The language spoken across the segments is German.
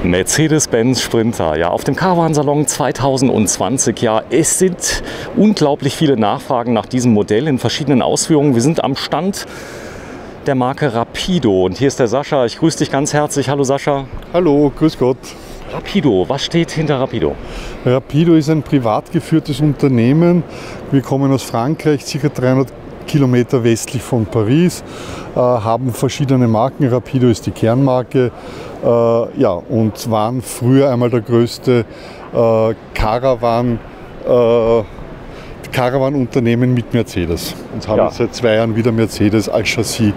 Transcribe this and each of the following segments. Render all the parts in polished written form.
Mercedes-Benz Sprinter, ja, auf dem Caravan-Salon 2020, ja, es sind unglaublich viele Nachfragen nach diesem Modell in verschiedenen Ausführungen. Wir sind am Stand der Marke Rapido und hier ist der Sascha. Ich grüße dich ganz herzlich. Hallo Sascha. Hallo, grüß Gott. Rapido, was steht hinter Rapido? Rapido ist ein privat geführtes Unternehmen. Wir kommen aus Frankreich, ca. 300 Kilometer westlich von Paris, haben verschiedene Marken. Rapido ist die Kernmarke, ja, und waren früher einmal der größte Caravan-Unternehmen mit Mercedes. Und haben jetzt seit 2 Jahren wieder Mercedes als Chassis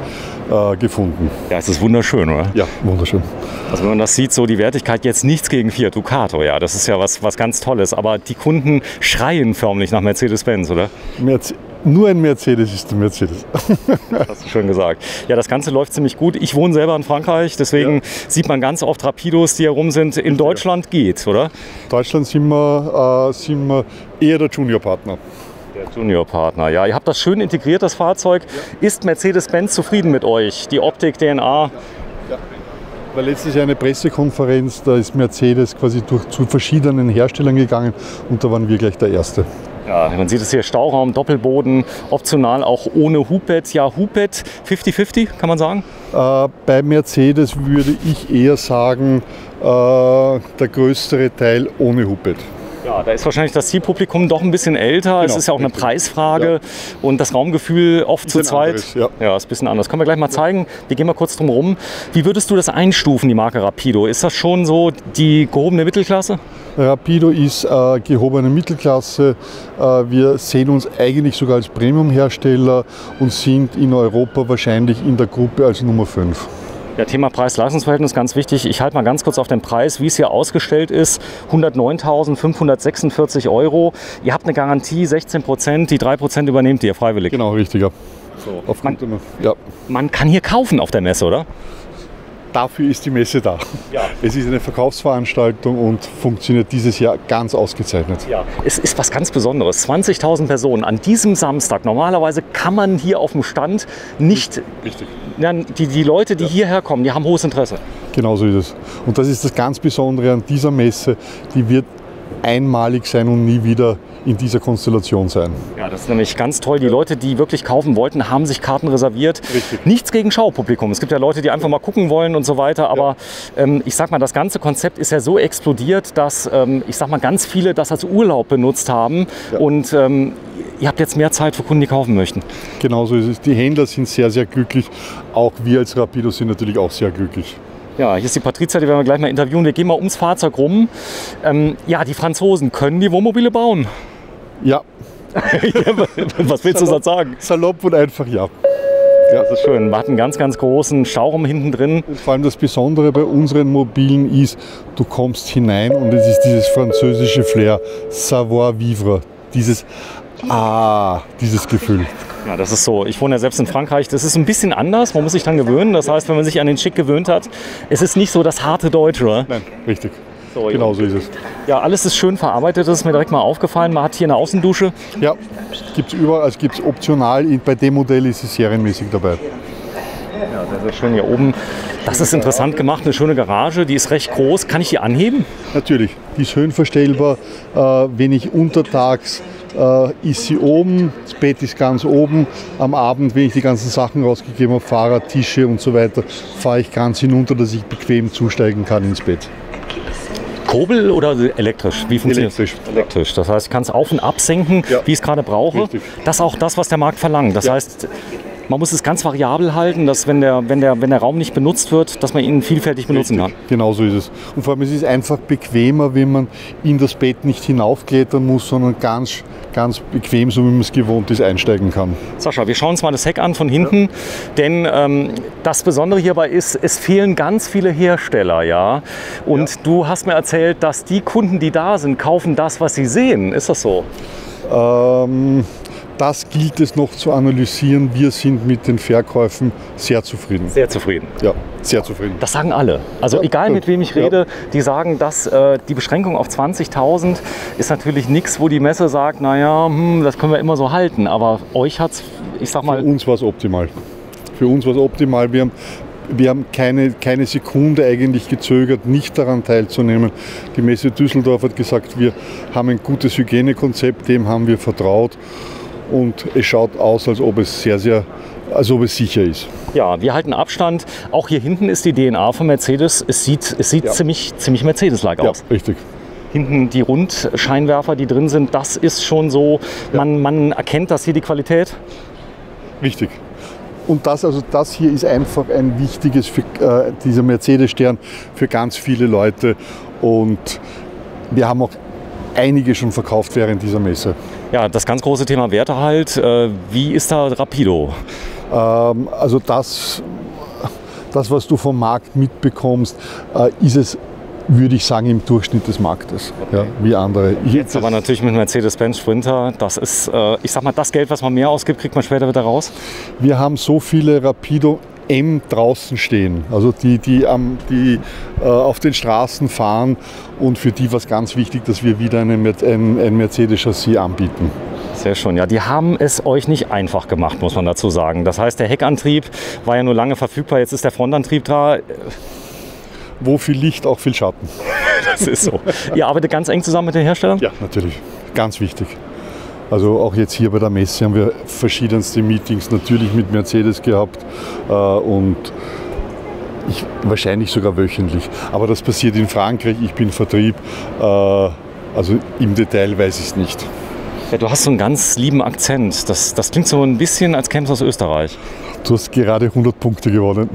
gefunden. Ja, es ist wunderschön, oder? Ja, wunderschön. Also wenn man das sieht, so die Wertigkeit, jetzt nichts gegen Fiat Ducato, ja, das ist ja was ganz Tolles. Aber die Kunden schreien förmlich nach Mercedes-Benz, oder? Nur ein Mercedes ist ein Mercedes. Hast du schön gesagt. Ja, das Ganze läuft ziemlich gut. Ich wohne selber in Frankreich, deswegen sieht man ganz oft Rapidos, die herum sind. In Deutschland geht's, oder? In Deutschland sind wir eher der Juniorpartner. Der Juniorpartner, ja. Ihr habt das schön integriert, das Fahrzeug. Ja. Ist Mercedes-Benz zufrieden mit euch? Die Optik, DNA? Ja. War letztes Jahr eine Pressekonferenz, da ist Mercedes quasi zu verschiedenen Herstellern gegangen und da waren wir gleich der Erste. Ja, man sieht es hier, Stauraum, Doppelboden, optional auch ohne Hubbett. Ja, Hubbett 50-50, kann man sagen? Bei Mercedes würde ich eher sagen, der größere Teil ohne Hubbett. Ja, da ist wahrscheinlich das Zielpublikum doch ein bisschen älter. Genau, es ist ja auch eine Preisfrage und das Raumgefühl oft zu zweit. Ja, ist ein bisschen anders. Können wir gleich mal zeigen. Wir gehen mal kurz drum rum. Wie würdest du das einstufen, die Marke Rapido? Ist das schon so die gehobene Mittelklasse? Rapido ist gehobene Mittelklasse. Wir sehen uns eigentlich sogar als Premium-Hersteller und sind in Europa wahrscheinlich in der Gruppe als Nummer 5. Ja, Thema Preis-Leistungs-Verhältnis ganz wichtig. Ich halte mal ganz kurz auf den Preis, wie es hier ausgestellt ist. 109.546 €. Ihr habt eine Garantie, 16%, die 3% übernehmt ihr freiwillig. Genau, richtig. Ja. So. Man kann hier kaufen auf der Messe, oder? Dafür ist die Messe da. Ja. Es ist eine Verkaufsveranstaltung und funktioniert dieses Jahr ganz ausgezeichnet. Ja. Es ist was ganz Besonderes. 20.000 Personen an diesem Samstag. Normalerweise kann man hier auf dem Stand nicht... Richtig. Ja, die Leute, die hierher kommen, die haben hohes Interesse. Genau so ist es. Und das ist das ganz Besondere an dieser Messe. Die wird einmalig sein und nie wieder in dieser Konstellation sein. Ja, das ist nämlich ganz toll. Die Leute, die wirklich kaufen wollten, haben sich Karten reserviert. Richtig. Nichts gegen Schaupublikum. Es gibt ja Leute, die einfach mal gucken wollen und so weiter. Aber ich sag mal, das ganze Konzept ist ja so explodiert, dass ich sag mal, ganz viele das als Urlaub benutzt haben. Ja. Und ihr habt jetzt mehr Zeit für Kunden, die kaufen möchten. Genau so ist es. Die Händler sind sehr, sehr glücklich. Auch wir als Rapido sind natürlich auch sehr glücklich. Ja, hier ist die Patrizia, die werden wir gleich mal interviewen. Wir gehen mal ums Fahrzeug rum. Ja, die Franzosen, können die Wohnmobile bauen? Ja. Was willst du sonst sagen? Salopp und einfach ja. Ja, das ist schön. Man hat einen ganz, ganz großen Stauraum hinten drin. Und vor allem das Besondere bei unseren Mobilen ist, du kommst hinein und es ist dieses französische Flair, Savoir-vivre, dieses Gefühl. Ja, das ist so. Ich wohne ja selbst in Frankreich. Das ist ein bisschen anders. Man muss sich dann gewöhnen. Das heißt, wenn man sich an den Schick gewöhnt hat, es ist nicht so das harte Deutsche, oder? Nein, richtig. So, genau so ist es. Ja, alles ist schön verarbeitet. Das ist mir direkt mal aufgefallen. Man hat hier eine Außendusche. Ja, gibt es überall. Also gibt es optional. Bei dem Modell ist es serienmäßig dabei. Ja, sehr, sehr schön hier oben. Das ist interessant gemacht. Eine schöne Garage. Die ist recht groß. Kann ich die anheben? Natürlich. Die ist höhenverstellbar. Wenn ich untertags ist sie oben, das Bett ist ganz oben. Am Abend, wenn ich die ganzen Sachen rausgegeben habe, Fahrrad, Tische und so weiter, fahre ich ganz hinunter, dass ich bequem zusteigen kann ins Bett. Kurbel oder elektrisch? Wie funktioniert Elektrisch. Elektrisch. Das heißt, ich kann es auf- und absenken, wie ich es gerade brauche. Richtig. Das ist auch das, was der Markt verlangt. Das heißt, man muss es ganz variabel halten, dass wenn der Raum nicht benutzt wird, dass man ihn vielfältig benutzen kann. Genau so ist es. Und vor allem es ist einfach bequemer, wenn man in das Bett nicht hinaufklettern muss, sondern ganz bequem, so wie man es gewohnt ist, einsteigen kann. Sascha, wir schauen uns mal das Heck an von hinten, denn das Besondere hierbei ist, es fehlen ganz viele Hersteller, ja. Und du hast mir erzählt, dass die Kunden, die da sind, kaufen das, was sie sehen. Ist das so? Das gilt es noch zu analysieren. Wir sind mit den Verkäufen sehr zufrieden. Sehr zufrieden? Ja, sehr zufrieden. Das sagen alle. Also egal mit wem ich rede, die sagen, dass die Beschränkung auf 20.000 ist natürlich nichts, wo die Messe sagt, naja, das können wir immer so halten. Aber euch hat es, ich sag mal... Für uns war es optimal. Für uns war es optimal. Wir haben wir haben keine Sekunde eigentlich gezögert, nicht daran teilzunehmen. Die Messe Düsseldorf hat gesagt, wir haben ein gutes Hygienekonzept, dem haben wir vertraut und es schaut aus, als ob es sicher ist. Ja, wir halten Abstand. Auch hier hinten ist die DNA von Mercedes. Es sieht ziemlich Mercedes-like aus. Ja, richtig. Hinten die Rundscheinwerfer, die drin sind, das ist schon so, man erkennt das hier die Qualität. Richtig. Und das hier ist einfach ein wichtiges, dieser Mercedes-Stern für ganz viele Leute. Und wir haben auch einige schon verkauft während dieser Messe. Ja, das ganz große Thema Wertehalt. Wie ist da Rapido? Also das, was du vom Markt mitbekommst, ist es, würde ich sagen, im Durchschnitt des Marktes, okay. Ja, wie andere. Jetzt aber natürlich mit Mercedes-Benz Sprinter, das ist, ich sag mal, das Geld, was man mehr ausgibt, kriegt man später wieder raus? Wir haben so viele Rapido M draußen stehen, also die auf den Straßen fahren und für die war es ganz wichtig, dass wir wieder ein Mercedes-Chassis anbieten. Sehr schön. Ja, die haben es euch nicht einfach gemacht, muss man dazu sagen. Das heißt, der Heckantrieb war ja nur lange verfügbar, jetzt ist der Frontantrieb da. Wo viel Licht, auch viel Schatten. Das ist so. Ihr arbeitet ganz eng zusammen mit den Herstellern? Ja, natürlich. Ganz wichtig. Also auch jetzt hier bei der Messe haben wir verschiedenste Meetings natürlich mit Mercedes gehabt und wahrscheinlich sogar wöchentlich. Aber das passiert in Frankreich, ich bin Vertrieb, also im Detail weiß ich es nicht. Ja, du hast so einen ganz lieben Akzent. Das klingt so ein bisschen, als kämst du aus Österreich. Du hast gerade 100 Punkte gewonnen.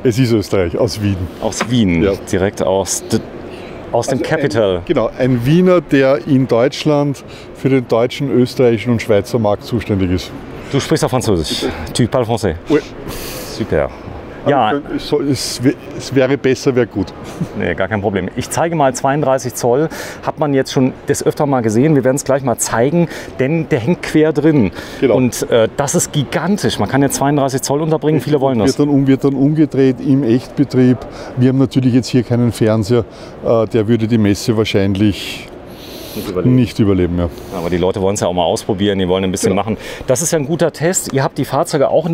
Es ist Österreich, aus Wien. Aus Wien, ja. Direkt aus dem Capital. Genau, ein Wiener, der in Deutschland für den deutschen, österreichischen und Schweizer Markt zuständig ist. Du sprichst auch Französisch. Tu parles français. Oui. Super. Ja. Es wäre besser, wäre gut. Nee, gar kein Problem. Ich zeige mal 32 Zoll. Hat man jetzt schon des Öfteren mal gesehen. Wir werden es gleich mal zeigen, denn der hängt quer drin. Genau. Und das ist gigantisch. Man kann ja 32 Zoll unterbringen. Viele wollen das. Wird dann umgedreht im Echtbetrieb. Wir haben natürlich jetzt hier keinen Fernseher. Der würde die Messe wahrscheinlich nicht überleben. Ja. Aber die Leute wollen es ja auch mal ausprobieren, die wollen ein bisschen machen. Das ist ja ein guter Test. Ihr habt die Fahrzeuge auch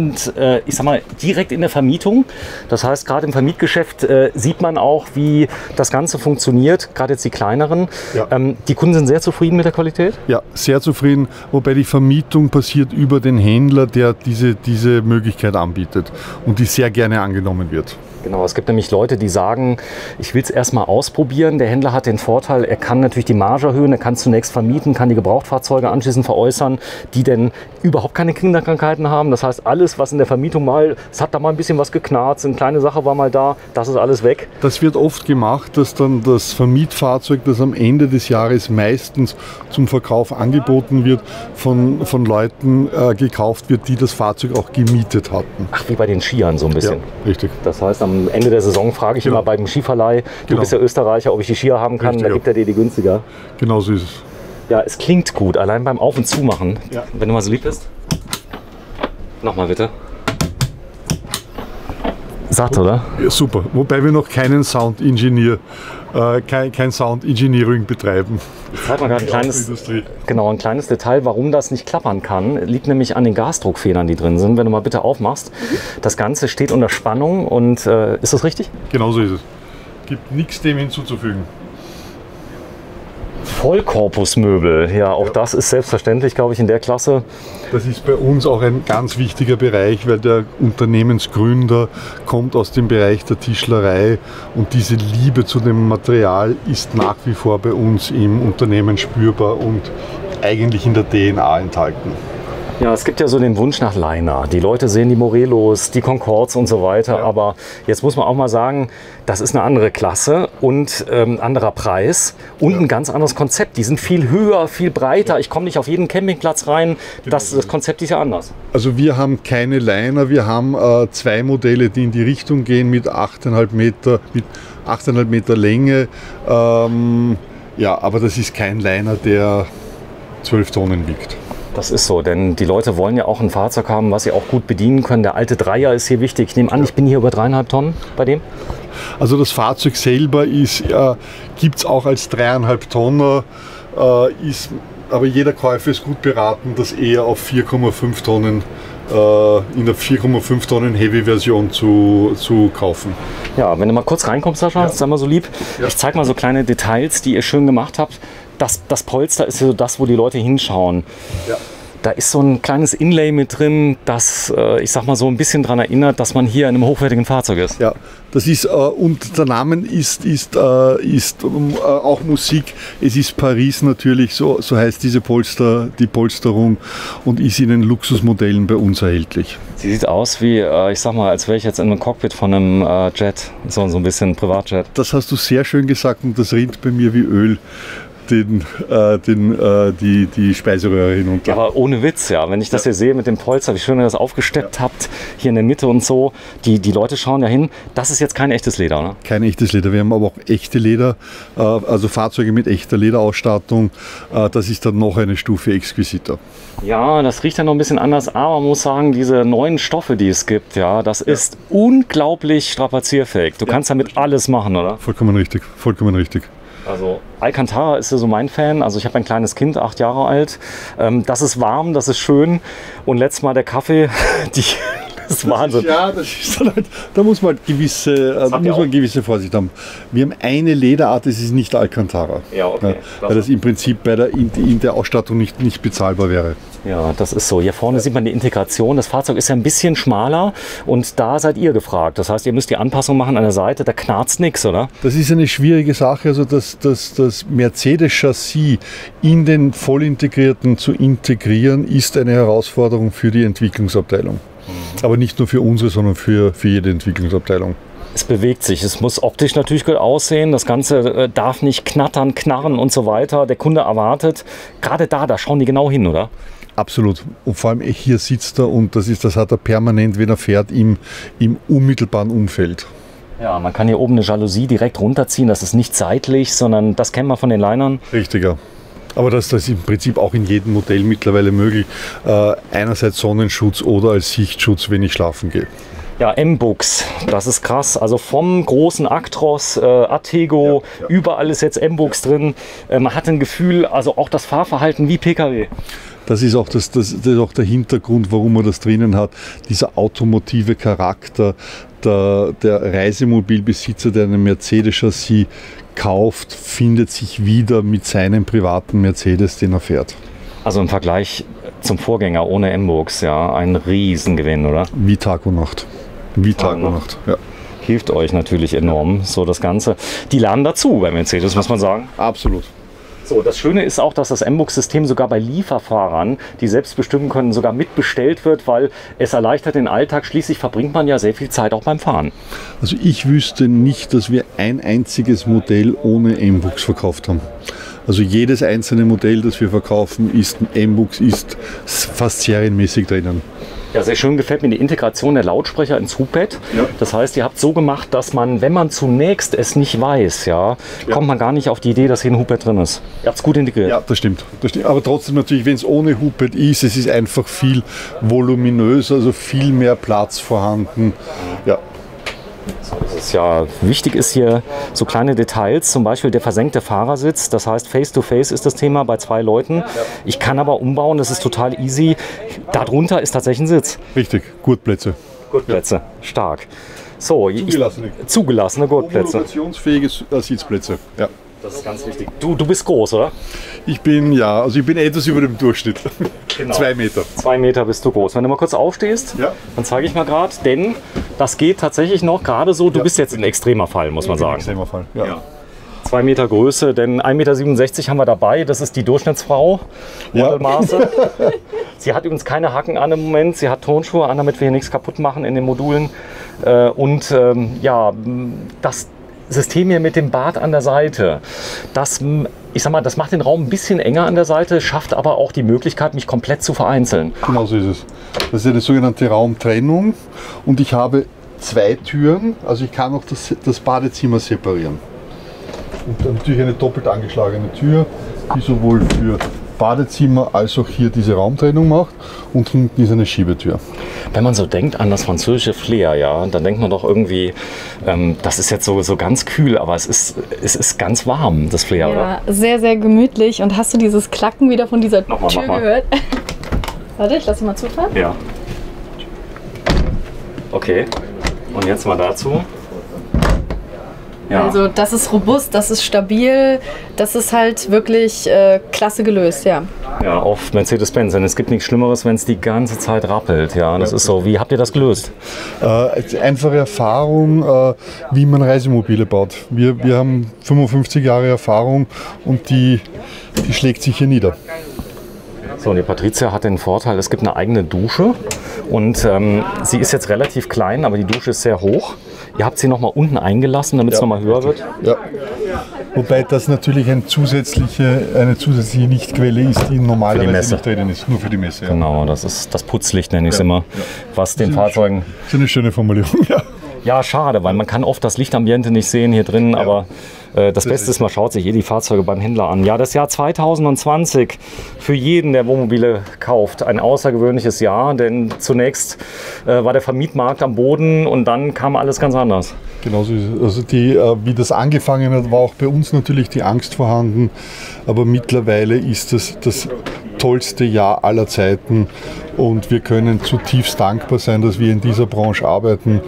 ich sag mal, direkt in der Vermietung. Das heißt, gerade im Vermietgeschäft sieht man auch, wie das Ganze funktioniert, gerade jetzt die kleineren. Ja. Die Kunden sind sehr zufrieden mit der Qualität? Ja, sehr zufrieden, wobei die Vermietung passiert über den Händler, der diese Möglichkeit anbietet und die sehr gerne angenommen wird. Genau, es gibt nämlich Leute, die sagen, ich will es erstmal ausprobieren. Der Händler hat den Vorteil, er kann natürlich die Marge erhöhen, er kann zunächst vermieten, kann die Gebrauchtfahrzeuge anschließend veräußern, die denn überhaupt keine Kinderkrankheiten haben. Das heißt, alles, was in der Vermietung es hat da mal ein bisschen was geknarzt, eine kleine Sache war mal da, das ist alles weg. Das wird oft gemacht, dass dann das Vermietfahrzeug, das am Ende des Jahres meistens zum Verkauf angeboten wird, von Leuten gekauft wird, die das Fahrzeug auch gemietet hatten. Ach, wie bei den Skiern so ein bisschen. Ja, richtig. Das heißt, am Ende der Saison frage ich immer beim Skiverleih, du bist ja Österreicher, ob ich die Skier haben kann, richtig, da gibt er dir die günstiger. Genau so ist es. Ja, es klingt gut, allein beim Auf- und Zumachen. Ja. Wenn du mal so lieb bist. Nochmal bitte. Satt, oder? Ja, super. Wobei wir noch keinen Sound-Engineer, kein Sound-Engineering betreiben. Ich zeige mal gerade ein kleines Detail, warum das nicht klappern kann. Liegt nämlich an den Gasdruckfedern, die drin sind. Wenn du mal bitte aufmachst. Das Ganze steht unter Spannung und ist das richtig? Genau so ist es. Gibt nichts dem hinzuzufügen. Vollkorpusmöbel, ja, auch das ist selbstverständlich, glaube ich, in der Klasse. Das ist bei uns auch ein ganz wichtiger Bereich, weil der Unternehmensgründer kommt aus dem Bereich der Tischlerei und diese Liebe zu dem Material ist nach wie vor bei uns im Unternehmen spürbar und eigentlich in der DNA enthalten. Ja, es gibt ja so den Wunsch nach Liner. Die Leute sehen die Morelos, die Concords und so weiter. Ja. Aber jetzt muss man auch mal sagen, das ist eine andere Klasse und anderer Preis und ein ganz anderes Konzept. Die sind viel höher, viel breiter. Ich komme nicht auf jeden Campingplatz rein. Das Konzept ist ja anders. Also wir haben keine Liner. Wir haben zwei Modelle, die in die Richtung gehen mit 8,5 Meter Länge. Ja, aber das ist kein Liner, der 12 Tonnen wiegt. Das ist so, denn die Leute wollen ja auch ein Fahrzeug haben, was sie auch gut bedienen können. Der alte Dreier ist hier wichtig. Ich nehme an, ich bin hier über 3,5 Tonnen bei dem. Also das Fahrzeug selber gibt es auch als 3,5 Tonner, aber jeder Käufer ist gut beraten, das eher auf 4,5 Tonnen in der 4,5 Tonnen Heavy-Version zu kaufen. Ja, wenn du mal kurz reinkommst, Sascha, sei mal so lieb. Ja. Ich zeige mal so kleine Details, die ihr schön gemacht habt. Das Polster ist so das, wo die Leute hinschauen. Ja. Da ist so ein kleines Inlay mit drin, das, ich sag mal, so ein bisschen daran erinnert, dass man hier in einem hochwertigen Fahrzeug ist. Ja, das ist, und der Name ist auch Musik. Es ist Paris natürlich, so heißt die Polsterung, und ist in den Luxusmodellen bei uns erhältlich. Sie sieht aus wie, ich sag mal, als wäre ich jetzt in einem Cockpit von einem Jet, so ein bisschen Privatjet. Das hast du sehr schön gesagt, und das rinnt bei mir wie Öl die Speiseröhre hinunter. Ja, aber ohne Witz, ja. Wenn ich das hier sehe mit dem Polster, wie schön ihr das aufgesteppt habt, hier in der Mitte und so, die Leute schauen ja hin. Das ist jetzt kein echtes Leder, ne? Kein echtes Leder. Wir haben aber auch echte Leder, also Fahrzeuge mit echter Lederausstattung. Das ist dann noch eine Stufe exquisiter. Ja, das riecht ja noch ein bisschen anders, aber man muss sagen, diese neuen Stoffe, die es gibt, ja, das ist unglaublich strapazierfähig. Du kannst damit alles machen, oder? Vollkommen richtig, vollkommen richtig. Also Alcantara ist ja so mein Fan. Also ich habe ein kleines Kind, 8 Jahre alt. Das ist warm, das ist schön. Und letztes Mal der Kaffee, das ist Wahnsinn. Das ist dann halt, da muss man halt gewisse Vorsicht haben. Wir haben eine Lederart, das ist nicht Alcantara. Ja, okay. Ja, weil das im Prinzip in der Ausstattung nicht bezahlbar wäre. Ja, das ist so. Hier vorne sieht man die Integration. Das Fahrzeug ist ja ein bisschen schmaler und da seid ihr gefragt. Das heißt, ihr müsst die Anpassung machen an der Seite. Da knarzt nichts, oder? Das ist eine schwierige Sache. Also das Mercedes-Chassis in den vollintegrierten zu integrieren, ist eine Herausforderung für die Entwicklungsabteilung. Aber nicht nur für unsere, sondern für jede Entwicklungsabteilung. Es bewegt sich, es muss optisch natürlich gut aussehen, das Ganze darf nicht knattern, knarren und so weiter. Der Kunde erwartet, gerade da schauen die genau hin, oder? Absolut. Und vor allem hier sitzt er, und das hat er permanent, wenn er fährt, im unmittelbaren Umfeld. Ja, man kann hier oben eine Jalousie direkt runterziehen, das ist nicht seitlich, sondern das kennen wir von den Linern. Richtiger. Aber das ist im Prinzip auch in jedem Modell mittlerweile möglich. Einerseits Sonnenschutz oder als Sichtschutz, wenn ich schlafen gehe. Ja, M-Books, das ist krass. Also vom großen Actros, Attego, überall ist jetzt M-Books drin. Man hat ein Gefühl, also auch das Fahrverhalten wie Pkw. Das ist auch der Hintergrund, warum man das drinnen hat. Dieser automotive Charakter, der Reisemobilbesitzer, der einen Mercedes-Chassis kauft, findet sich wieder mit seinem privaten Mercedes, den er fährt. Also im Vergleich zum Vorgänger ohne M-Books, ja, ein Riesengewinn, oder? Wie Tag und Nacht. Wie Tag und Nacht, ja. Hilft euch natürlich enorm, so das Ganze. Die lernen dazu bei Mercedes, muss man sagen. Absolut. So, das Schöne ist auch, dass das M-Books-System sogar bei Lieferfahrern, die selbst bestimmen können, sogar mitbestellt wird, weil es erleichtert den Alltag. Schließlich verbringt man ja sehr viel Zeit auch beim Fahren. Also ich wüsste nicht, dass wir ein einziges Modell ohne M-Books verkauft haben. Also jedes einzelne Modell, das wir verkaufen, M-Books ist fast serienmäßig drinnen. Ja, sehr schön gefällt mir die Integration der Lautsprecher ins Hubbett. Ja. Das heißt, ihr habt so gemacht, dass man, wenn man zunächst es nicht weiß, kommt man gar nicht auf die Idee, dass hier ein Hubbett drin ist. Ihr habt es gut integriert. Ja, das stimmt. Aber trotzdem natürlich, wenn es ohne Hubbett ist, es ist einfach viel voluminöser, also viel mehr Platz vorhanden. Ja. Das ist ja wichtig, ist hier so kleine Details, zum Beispiel der versenkte Fahrersitz. Das heißt, Face-to-Face ist das Thema bei 2 Leuten. Ich kann aber umbauen, das ist total easy. Darunter ist tatsächlich ein Sitz. Richtig, Gurtplätze. Gurtplätze, stark. So, zugelassene Gurtplätze. Homologationsfähige Sitzplätze, ja. Das ist ganz wichtig. Du bist groß, oder? Ich bin etwas über dem Durchschnitt. Genau. 2 Meter. 2 Meter bist du groß. Wenn du mal kurz aufstehst, dann zeige ich mal gerade, denn das geht tatsächlich noch gerade so. Du bist jetzt ein extremer Fall, muss man sagen. Extremer Fall, ja. 2 Meter Größe, denn 1,67 Meter haben wir dabei. Das ist die Durchschnittsfrau. Modelmaße. Sie hat übrigens keine Hacken an im Moment. Sie hat Turnschuhe an, damit wir hier nichts kaputt machen in den Modulen. Das System hier mit dem Bad an der Seite, das macht den Raum ein bisschen enger an der Seite, schafft aber auch die Möglichkeit, mich komplett zu vereinzeln. Genau so ist es. Das ist eine sogenannte Raumtrennung und ich habe 2 Türen, also ich kann auch das Badezimmer separieren. Und dann natürlich eine doppelt angeschlagene Tür, die sowohl für Badezimmer als auch hier diese Raumtrennung macht, und hinten ist eine Schiebetür. Wenn man so denkt an das französische Flair, dann denkt man doch irgendwie, das ist jetzt so ganz kühl, aber es ist ganz warm, das Flair, oder? Sehr, sehr gemütlich. Und hast du dieses Klacken wieder von dieser Tür gehört? Warte, ich lasse mal zufahren. Ja. Okay. Und jetzt mal dazu. Ja. Also das ist robust, das ist stabil, das ist halt wirklich klasse gelöst, ja. Ja, auf Mercedes-Benz, denn es gibt nichts Schlimmeres, wenn es die ganze Zeit rappelt. Ja, das ist so. Wie habt ihr das gelöst? Einfache Erfahrung, wie man Reisemobile baut. Wir haben 55 Jahre Erfahrung und die schlägt sich hier nieder. So, und die Patricia hat den Vorteil, es gibt eine eigene Dusche und sie ist jetzt relativ klein, aber die Dusche ist sehr hoch. Ihr habt sie nochmal unten eingelassen, damit es nochmal höher wird? Ja. Wobei das natürlich eine zusätzliche Lichtquelle ist, die normalerweise nicht drin ist, nur für die Messe. Ja. Genau, das ist das Putzlicht, nenne ich es immer, was den Fahrzeugen... Das ist eine schöne Formulierung, ja. Ja, schade, weil man kann oft das Lichtambiente nicht sehen hier drin, aber das Beste ist, man schaut sich die Fahrzeuge beim Händler an. Ja, das Jahr 2020 für jeden, der Wohnmobile kauft, ein außergewöhnliches Jahr, denn zunächst war der Vermietmarkt am Boden und dann kam alles ganz anders. Genauso ist es. Also wie das angefangen hat, war auch bei uns natürlich die Angst vorhanden, aber mittlerweile ist das tollste Jahr aller Zeiten und wir können zutiefst dankbar sein, dass wir in dieser Branche arbeiten,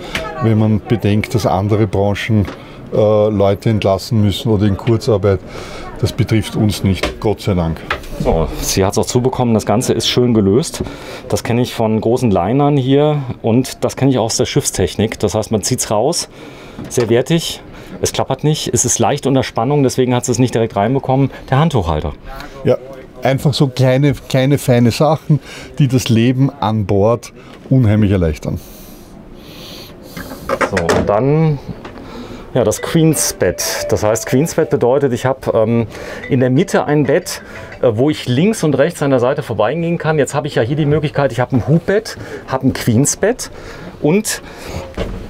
wenn man bedenkt, dass andere Branchen Leute entlassen müssen oder in Kurzarbeit. Das betrifft uns nicht, Gott sei Dank. So, sie hat es auch zubekommen, das Ganze ist schön gelöst. Das kenne ich von großen Linern hier und das kenne ich auch aus der Schiffstechnik. Das heißt, man zieht es raus, sehr wertig, es klappert nicht, es ist leicht unter Spannung, deswegen hat sie es nicht direkt reinbekommen. Der Handtuchhalter. Ja, einfach so kleine, feine Sachen, die das Leben an Bord unheimlich erleichtern. So, und dann ja, das Queensbett. Das heißt, Queensbett bedeutet, ich habe in der Mitte ein Bett, wo ich links und rechts an der Seite vorbeigehen kann. Jetzt habe ich ja hier die Möglichkeit, ich habe ein Hubbett, habe ein Queensbett und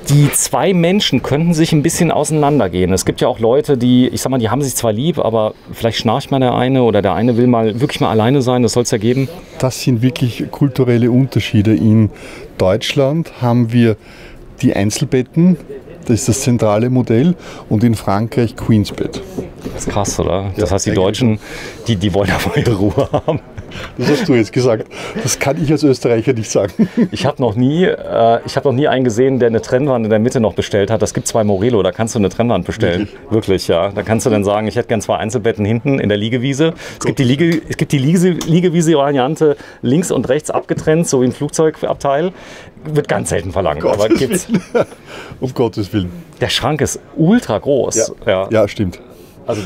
die zwei Menschen könnten sich ein bisschen auseinandergehen. Es gibt ja auch Leute, die, ich sag mal, die haben sich zwar lieb, aber vielleicht schnarcht mal der eine oder der eine will mal wirklich mal alleine sein, das soll es ja geben. Das sind wirklich kulturelle Unterschiede. In Deutschland haben wir die Einzelbetten, das ist das zentrale Modell, und in Frankreich Queensbett. Das ist krass, oder? Das heißt, die Deutschen, die wollen aber ihre Ruhe haben. Das hast du jetzt gesagt. Das kann ich als Österreicher nicht sagen. Ich habe noch nie einen gesehen, der eine Trennwand in der Mitte noch bestellt hat. Das gibt es bei Morelo, da kannst du eine Trennwand bestellen. Wirklich, ja. Da kannst du dann sagen, ich hätte gern 2 Einzelbetten hinten in der Liegewiese. Es gibt die Liegewiese-Variante links und rechts abgetrennt, so wie ein Flugzeugabteil. Wird ganz selten verlangt. Aber gibt's. Um Gottes Willen. Der Schrank ist ultra groß. Ja, stimmt. Also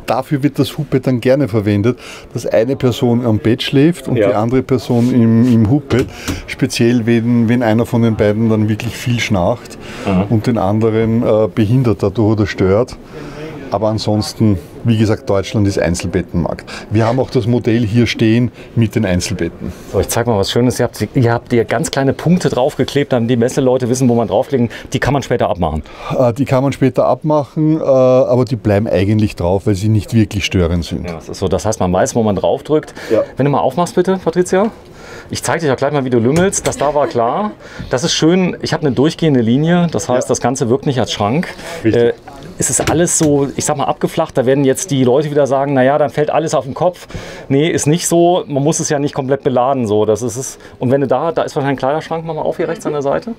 dafür wird das Hubbett dann gerne verwendet, dass eine Person am Bett schläft und die andere Person im Hubbett. Speziell, wenn einer von den beiden dann wirklich viel schnarcht und den anderen behindert dadurch oder stört. Aber ansonsten, wie gesagt, Deutschland ist Einzelbettenmarkt. Wir haben auch das Modell hier stehen mit den Einzelbetten. So, ich zeige mal was Schönes. Ihr habt hier ganz kleine Punkte draufgeklebt, damit die Messeleute wissen, wo man draufklicken. Die kann man später abmachen. Die kann man später abmachen, aber die bleiben eigentlich drauf, weil sie nicht wirklich störend sind. Ja, das ist so. Das heißt, man weiß, wo man draufdrückt. Ja. Wenn du mal aufmachst, bitte, Patricia. Ich zeige dir auch gleich mal, wie du lümmelst. Das da war klar. Das ist schön. Ich habe eine durchgehende Linie. Das heißt, das Ganze wirkt nicht als Schrank. Es ist alles so, ich sag mal, abgeflacht. Da werden jetzt die Leute wieder sagen, naja, dann fällt alles auf den Kopf. Nee, ist nicht so. Man muss es ja nicht komplett beladen. So. Das ist es. Und wenn du da ist wahrscheinlich ein Kleiderschrank. Mach mal auf hier rechts an der Seite.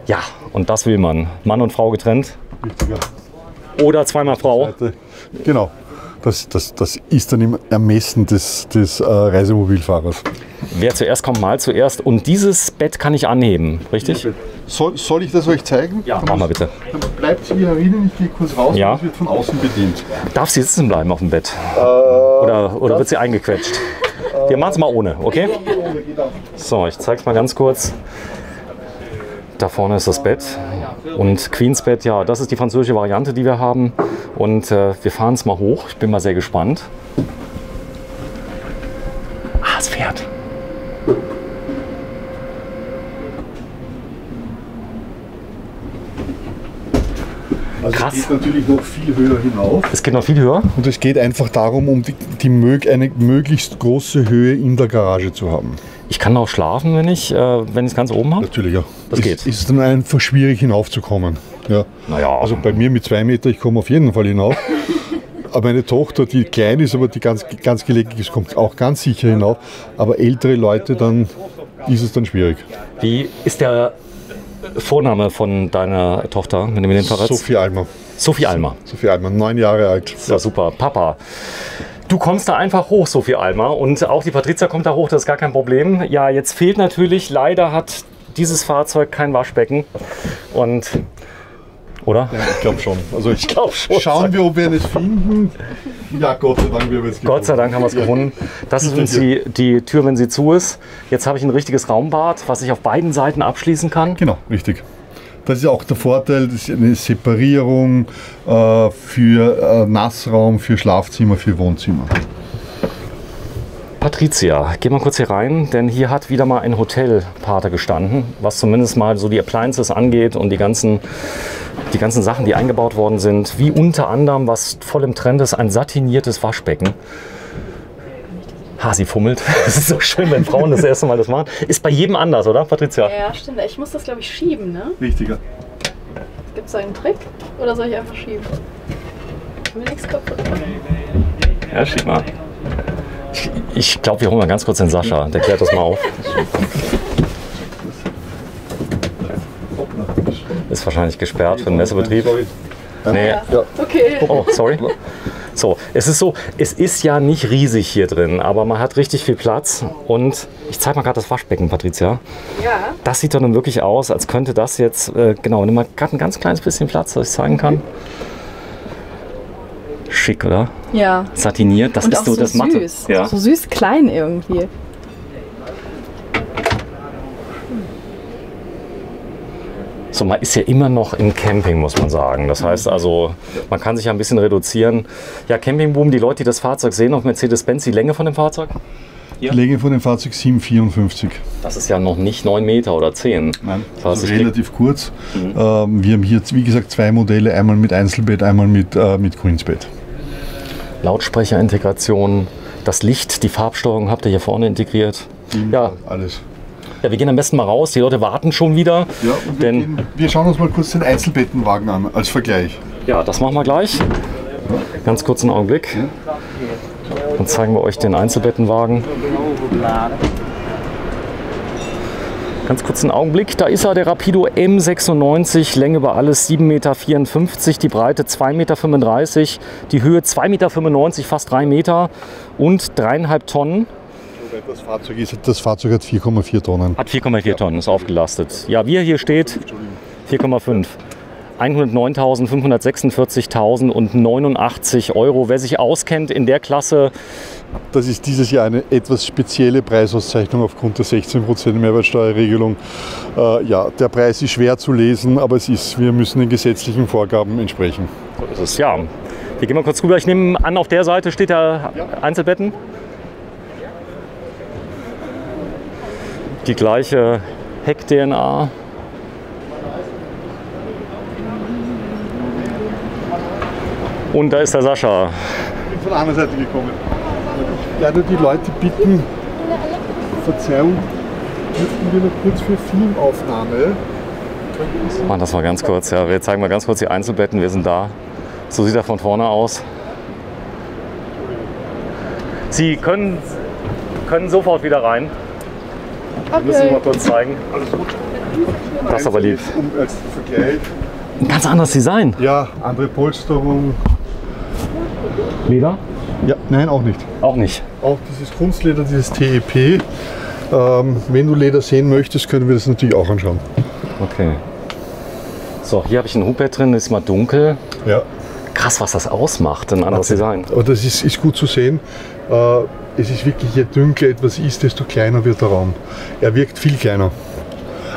Ja, und das will man. Mann und Frau getrennt. Richtiger. Oder zweimal Frau. Genau. Das ist dann im Ermessen des Reisemobilfahrers. Wer zuerst kommt, mal zuerst. Und dieses Bett kann ich anheben, richtig? Soll ich das euch zeigen? Ja, mach mal bitte. Dann bleibt sie hier herinnen, ich gehe kurz raus und das wird von außen bedient. Darf sie sitzen bleiben auf dem Bett? Oder wird sie eingequetscht? Wir machen es mal ohne, okay? So, ich zeige es mal ganz kurz. Da vorne ist das Bett und Queensbett, ja, das ist die französische Variante, die wir haben. Und wir fahren es mal hoch. Ich bin mal sehr gespannt. Ah, es fährt. Also krass. Es geht natürlich noch viel höher hinauf. Es geht noch viel höher? Und es geht einfach darum, um eine möglichst große Höhe in der Garage zu haben. Ich kann auch schlafen, wenn ich es ganz oben habe? Natürlich, ja. Das geht. Ist es dann einfach schwierig hinaufzukommen. Ja. Naja. Also bei mir mit 2 Meter, ich komme auf jeden Fall hinauf. Aber meine Tochter, die klein ist, aber die ganz gelegentlich ist, kommt auch ganz sicher hinauf. Aber ältere Leute dann ist es dann schwierig. Wie ist der Vorname von deiner Tochter, wenn du mir den verrätst? Sophie Almer. Sophie Almer. Sophie Almer, 9 Jahre alt. Ja, super. Papa, du kommst da einfach hoch, Sophie Almer. Und auch die Patricia kommt da hoch, das ist gar kein Problem. Ja, jetzt fehlt natürlich, leider hat dieses Fahrzeug kein Waschbecken. Und, oder? Ja, ich glaube schon. Also ich glaube schon. Schauen wir, ob wir es finden. Ja, Gott sei Dank, wir haben es gefunden. Gott sei Dank haben wir es gefunden. Das ist uns die Tür, wenn sie zu ist. Jetzt habe ich ein richtiges Raumbad, was ich auf beiden Seiten abschließen kann. Genau, richtig. Das ist auch der Vorteil, das ist eine Separierung für Nassraum, für Schlafzimmer, für Wohnzimmer. Patricia, geh mal kurz hier rein, denn hier hat wieder mal ein Hotelpater gestanden, was zumindest mal so die Appliances angeht und die ganzen Sachen, die eingebaut worden sind, wie unter anderem, was voll im Trend ist, ein satiniertes Waschbecken. Sie fummelt. Es ist so schön, wenn Frauen das erste Mal das machen. Ist bei jedem anders, oder, Patricia? Ja, stimmt. Ich muss das, glaube ich, schieben, ne? Richtiger. Gibt es da einen Trick? Oder soll ich einfach schieben? Haben wir nichts kaputt? Ja, schieb mal. Ich glaube, wir holen mal ganz kurz den Sascha. Der klärt das mal auf. Ist wahrscheinlich gesperrt für den Messebetrieb. Nee. Ja. Okay. Oh, sorry. So, es ist ja nicht riesig hier drin, aber man hat richtig viel Platz. Und ich zeige mal gerade das Waschbecken, Patricia. Ja. Das sieht doch nun wirklich aus, als könnte das jetzt, genau, nimm mal gerade ein ganz kleines bisschen Platz, dass ich zeigen kann. Schick, oder? Ja. Satiniert, das und ist auch so das Matte. Süß. Ja. So süß klein irgendwie. So, man ist ja immer noch im Camping, muss man sagen. Das heißt also, man kann sich ja ein bisschen reduzieren. Ja, Campingboom, die Leute, die das Fahrzeug sehen auf Mercedes-Benz, die Länge von dem Fahrzeug? Die Länge von dem Fahrzeug 7,54. Das ist ja noch nicht 9 Meter oder 10. Nein, das heißt, also relativ kurz. Wir haben hier, wie gesagt, 2 Modelle, einmal mit Einzelbett, einmal mit Queensbett. Lautsprecherintegration, das Licht, die Farbsteuerung habt ihr hier vorne integriert. Ja, alles. Ja, wir gehen am besten mal raus, die Leute warten schon wieder. Ja, und wir schauen uns mal kurz den Einzelbettenwagen an, als Vergleich. Ja, das machen wir gleich. Ganz kurz einen Augenblick. Dann zeigen wir euch den Einzelbettenwagen. Ganz kurz einen Augenblick. Da ist er, der Rapido M96. Länge über alles 7,54 Meter, die Breite 2,35 Meter, die Höhe 2,95 Meter, fast 3 Meter und 3,5 Tonnen. Das Fahrzeug hat 4,4 Tonnen. Hat 4,4 Tonnen, ist aufgelastet. Ja, wie er hier steht, 4,5. 109.546.089 Euro. Wer sich auskennt in der Klasse. Das ist dieses Jahr eine etwas spezielle Preisauszeichnung aufgrund der 16% Mehrwertsteuerregelung. Ja, der Preis ist schwer zu lesen, aber wir müssen den gesetzlichen Vorgaben entsprechen. So ist es, ja. Wir gehen mal kurz rüber. Ich nehme an, auf der Seite steht der Einzelbetten. Die gleiche Heck-DNA. Und da ist der Sascha. Ich bin von der anderen Seite gekommen. Ich werde die Leute bitten, Verzeihung, dürften wir noch kurz für Filmaufnahme. Mann, das war ganz kurz. Ja, wir zeigen mal ganz kurz die Einzelbetten. Wir sind da. So sieht er von vorne aus. Sie können sofort wieder rein. Wir müssen mal kurz zeigen. Das ist aber lieb. Als Vergleich. Ein ganz anderes Design. Ja, andere Polsterung. Leder? Ja, nein, auch nicht. Auch nicht. Auch dieses Kunstleder, dieses TEP. Wenn du Leder sehen möchtest, können wir das natürlich auch anschauen. Okay. So, hier habe ich ein Hubbett drin, das ist mal dunkel. Ja. Krass, was das ausmacht, ein anderes Design. Aber das ist gut zu sehen. Es ist wirklich, je dunkler etwas ist, desto kleiner wird der Raum. Er wirkt viel kleiner.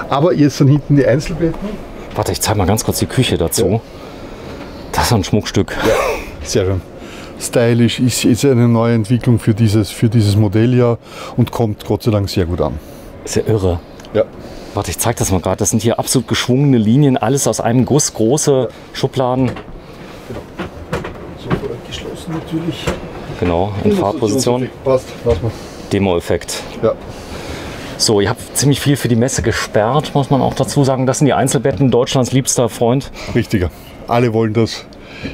Aber jetzt sind hinten die Einzelbetten. Warte, ich zeige mal ganz kurz die Küche dazu. Ja. Das ist ein Schmuckstück. Ja, sehr schön. Stylisch, ist eine neue Entwicklung für dieses Modelljahr und kommt Gott sei Dank sehr gut an. Ist ja irre. Ja. Warte, ich zeige das mal gerade. Das sind hier absolut geschwungene Linien, alles aus einem Guss, große Schubladen. Genau. So, geschlossen natürlich. Genau, in Fahrposition. Passt, lass mal. Demo-Effekt. Ja. So, ihr habt ziemlich viel für die Messe gesperrt, muss man auch dazu sagen. Das sind die Einzelbetten, Deutschlands liebster Freund. Richtiger. Alle wollen das.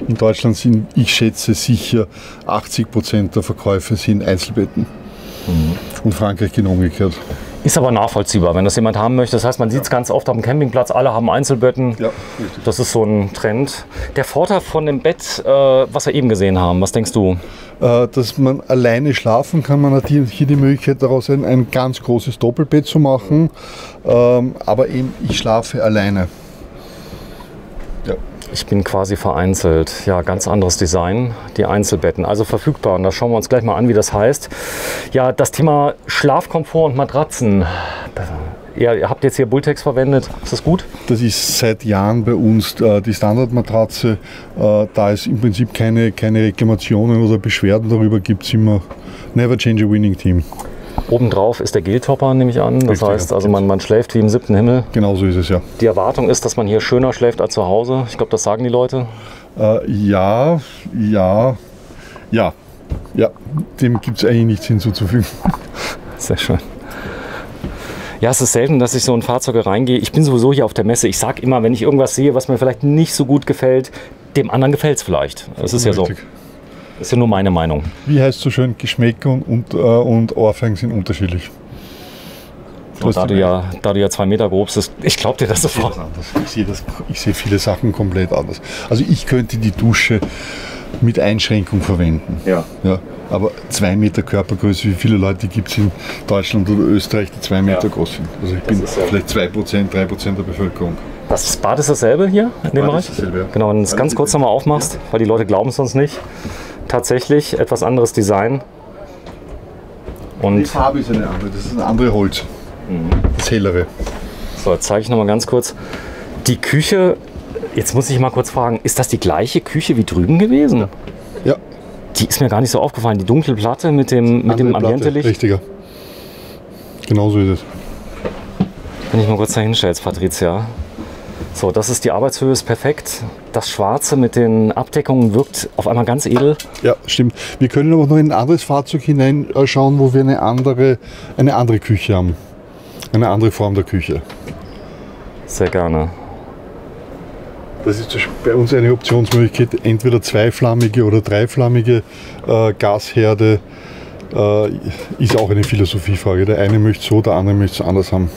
In Deutschland sind, ich schätze, sicher 80% der Verkäufe sind Einzelbetten. Und Frankreich genau umgekehrt. Ist aber nachvollziehbar, wenn das jemand haben möchte. Das heißt, man sieht es ganz oft auf dem Campingplatz, alle haben Einzelbetten. Ja, richtig. Das ist so ein Trend. Der Vorteil von dem Bett, was wir eben gesehen haben, was denkst du? Dass man alleine schlafen kann. Man hat hier die Möglichkeit, daraus ein ganz großes Doppelbett zu machen. Aber eben, ich schlafe alleine. Ja. Ich bin quasi vereinzelt. Ja, ganz anderes Design, die Einzelbetten. Also verfügbar. Und da schauen wir uns gleich mal an, wie das heißt. Ja, das Thema Schlafkomfort und Matratzen. Ihr habt jetzt hier Bultex verwendet. Ist das gut? Das ist seit Jahren bei uns die Standardmatratze. Da es im Prinzip keine Reklamationen oder Beschwerden darüber gibt, es immer never change a winning team. Obendrauf ist der Geltopper, nehme ich an. Das heißt, also man schläft wie im 7. Himmel. Genau so ist es, ja. Die Erwartung ist, dass man hier schöner schläft als zu Hause. Ich glaube, das sagen die Leute. Ja. Dem gibt es eigentlich nichts hinzuzufügen. Sehr schön. Ja, es ist selten, dass ich so in Fahrzeuge reingehe. Ich bin sowieso hier auf der Messe. Ich sage immer, wenn ich irgendwas sehe, was mir vielleicht nicht so gut gefällt, dem anderen gefällt es vielleicht. Das ist ja so. Das ist ja nur meine Meinung. Wie heißt es so schön, Geschmäcker und Ohrfeigen sind unterschiedlich. Da du ja 2 Meter grob bist, ich glaube dir das sofort. Ich sehe viele Sachen komplett anders. Also ich könnte die Dusche mit Einschränkung verwenden. Ja. Aber 2 Meter Körpergröße, wie viele Leute gibt es in Deutschland oder Österreich, die 2 Meter groß sind? Also ich bin vielleicht 2%, 3% der Bevölkerung. Das Bad ist dasselbe hier in dem Bereich? Dasselbe, ja. Genau, wenn du es ganz kurz nochmal aufmachst, weil die Leute glauben es sonst nicht. Tatsächlich etwas anderes Design. Und die Farbe ist eine andere, das ist ein anderes Holz. Das hellere. So, jetzt zeige ich nochmal ganz kurz. Die Küche, jetzt muss ich mal kurz fragen, ist das die gleiche Küche wie drüben gewesen? Ja. Die ist mir gar nicht so aufgefallen. Die dunkle Platte mit dem Ambiente-Licht. Richtiger. Genau so ist es. Wenn ich mal kurz dahin stellst, Patricia. So, das ist die Arbeitshöhe, ist perfekt. Das Schwarze mit den Abdeckungen wirkt auf einmal ganz edel. Ja, stimmt. Wir können aber noch in ein anderes Fahrzeug hineinschauen, wo wir eine andere Küche haben. Eine andere Form der Küche. Sehr gerne. Das ist bei uns eine Optionsmöglichkeit, entweder 2-flammige oder 3-flammige Gasherde. Ist auch eine Philosophiefrage. Der eine möchte so, der andere möchte es anders haben.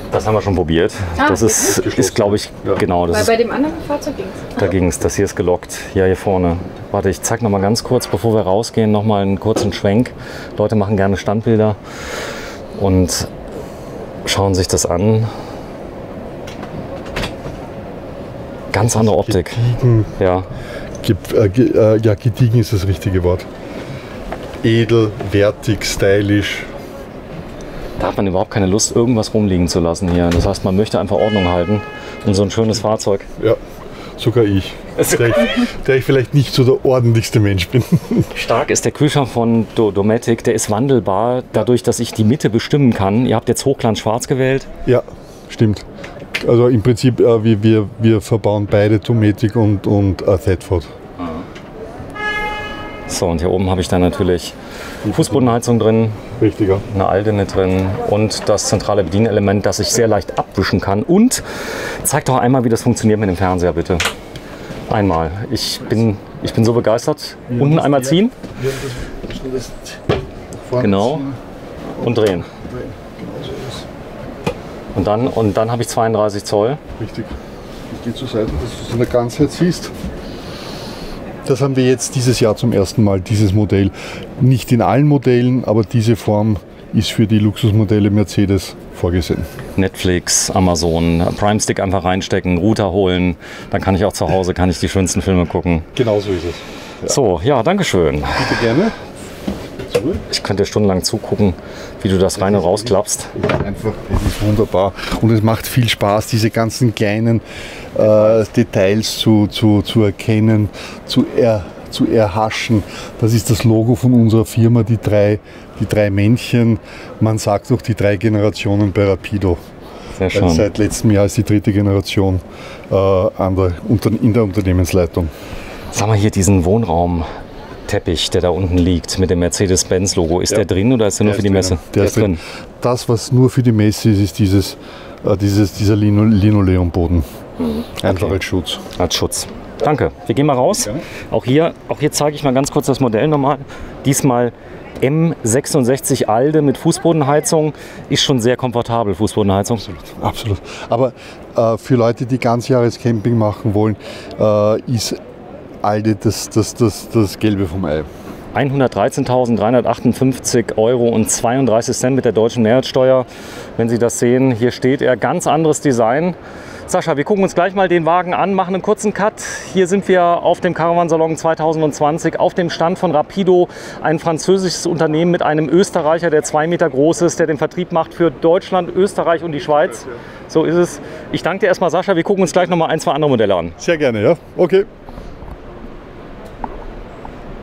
Das haben wir schon probiert. Das ist glaube ich, genau. Weil bei dem anderen Fahrzeug ging es. Da ging es. Das hier ist gelockt. Ja, hier vorne. Warte, ich zeige noch mal ganz kurz, bevor wir rausgehen, noch mal einen kurzen Schwenk. Leute machen gerne Standbilder und schauen sich das an. Ganz andere Optik. Gediegen. Ja. Gediegen ist das richtige Wort. Edel, wertig, stylisch. Da hat man überhaupt keine Lust, irgendwas rumliegen zu lassen hier. Das heißt, man möchte einfach Ordnung halten und so ein schönes Fahrzeug. Ja, sogar ich. Der ich vielleicht nicht so der ordentlichste Mensch bin. Stark ist der Kühlschrank von Dometic. Der ist wandelbar, dadurch, dass ich die Mitte bestimmen kann. Ihr habt jetzt Hochglanz schwarz gewählt. Ja, stimmt. Also im Prinzip, wir verbauen beide Dometic und Thetford. So, und hier oben habe ich dann natürlich Fußbodenheizung drin. Richtiger. Eine Aldene drin und das zentrale Bedienelement, das ich sehr leicht abwischen kann. Und zeig doch einmal, wie das funktioniert mit dem Fernseher, bitte. Einmal. Ich bin so begeistert. Unten einmal ziehen. Genau. Und drehen. Und dann habe ich 32 Zoll. Richtig. Ich gehe zur Seite, dass du es in der Ganzheit siehst. Das haben wir jetzt dieses Jahr zum ersten Mal, dieses Modell. Nicht in allen Modellen, aber diese Form ist für die Luxusmodelle Mercedes vorgesehen. Netflix, Amazon, Prime Stick einfach reinstecken, Router holen, dann kann ich auch zu Hause die schönsten Filme gucken. Genau so ist es. Ja. So, ja, danke schön. Bitte gerne. Ich könnte dir stundenlang zugucken, wie du das rein und rausklappst. Einfach, es ist wunderbar und es macht viel Spaß, diese ganzen kleinen Details zu erkennen, zu erhaschen. Das ist das Logo von unserer Firma, die drei Männchen. Man sagt auch die 3 Generationen bei Rapido. Sehr schön. Seit letztem Jahr ist die 3. Generation in der Unternehmensleitung. Sag mal hier diesen Wohnraumteppich, der da unten liegt mit dem Mercedes-Benz-Logo. Ist der drin oder ist der nur für die Messe? Der ist drin. Das, was nur für die Messe ist, ist dieser Linoleumboden. Einfach als Schutz. Als Schutz. Danke. Wir gehen mal raus. Ja. Auch hier zeige ich mal ganz kurz das Modell nochmal. Diesmal M66 Alde mit Fußbodenheizung ist schon sehr komfortabel, Fußbodenheizung. Absolut. Aber für Leute, die Ganzjahrescamping machen wollen, ist Alde das Gelbe vom Ei. 113.358 € und 32 Cent mit der deutschen Mehrwertsteuer. Wenn Sie das sehen, hier steht er, ganz anderes Design. Sascha, wir gucken uns gleich mal den Wagen an, machen einen kurzen Cut. Hier sind wir auf dem Caravansalon 2020 auf dem Stand von Rapido, ein französisches Unternehmen mit einem Österreicher, der 2 Meter groß ist, der den Vertrieb macht für Deutschland, Österreich und die Schweiz. So ist es. Ich danke dir erstmal, Sascha. Wir gucken uns gleich noch mal ein, zwei andere Modelle an. Sehr gerne, ja. Okay.